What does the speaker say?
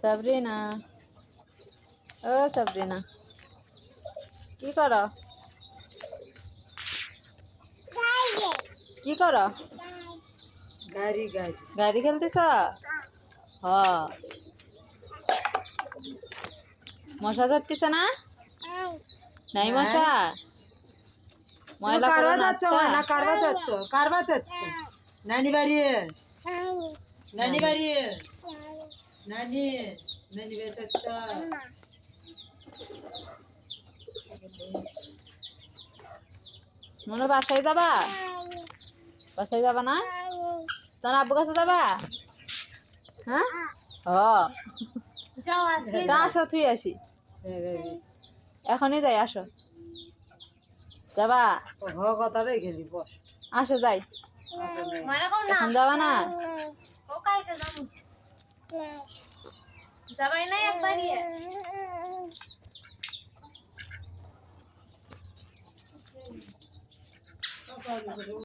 সাবরিনা, ও সাবরিনা, কি করো? কি করো? গাড়ি গাড়ি গাড়ি খেলতেছ? হ। মশা ধরতেছে না? নাই মশা? ময়লা করো কারবা না। যাচ্ছ আচ্ছা না, কারবা যাচ্ছ নানি বাড়ি, নানি বাড়ি, নানি নানি বাড়ি যাচ্ছ। মনে বাসায় যাবা? বাসায় যাবা না? তোমার আব্বু কাছে যাবা? হ্যাঁ, হ। তা আসো, তুই আসি, এখনই যাই, আসো। যাবা? কথাটাই খেলি বস। আসো যাই। এখন যাবা না? যাবাই না একবারই।